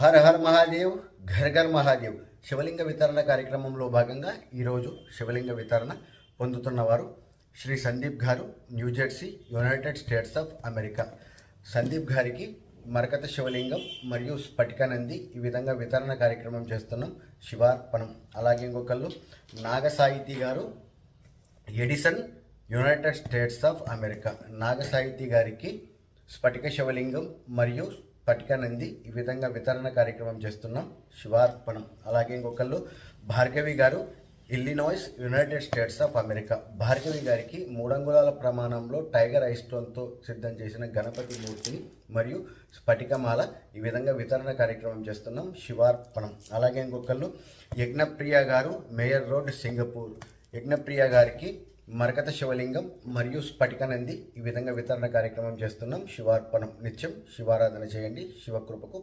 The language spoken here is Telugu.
Her her Mahadev, Ghar Ghar Mahadev. శివలింగ వితరణ కార్యక్రమంలో భాగంగా ఈరోజు శివలింగ వితరణ పొందుతున్నవారు శ్రీ సందీప్ గారు, New Jersey, United States of America. Sandeep గారికి మరకత శివలింగం మరియు స్ఫటికానంది ఈ విధంగా వితరణ కార్యక్రమం చేస్తున్నాం. శివార్పణం. అలాగే ఇంకొకళ్ళు నాగసాయితి గారు, Edison, United States of America. Nagasaiti గారికి స్ఫటిక శివలింగం మరియు స్ఫటికానంది ఈ విధంగా వితరణ కార్యక్రమం చేస్తున్నాం. శివార్పణం. అలాగే ఇంకొకళ్ళు భార్గవి గారు, Illinois, United States of America. Bhargavi గారికి 3 అంగుళాల ప్రమాణంలో టైగర్ ఐ స్టోన్తో సిద్ధం చేసిన గణపతి మూర్తిని మరియు స్ఫటికమాల ఈ విధంగా వితరణ కార్యక్రమం చేస్తున్నాం. శివార్పణం. అలాగే ఇంకొకళ్ళు యజ్ఞప్రియ గారు, మేయర్ రోడ్, సింగపూర్. యజ్ఞప్రియ గారికి మరకత శివలింగం మరియు స్ఫటికానంది ఈ విధంగా వితరణ కార్యక్రమం చేస్తున్నాం. శివార్పణం. నిత్యం శివారాధన చేయండి. శివకృపకు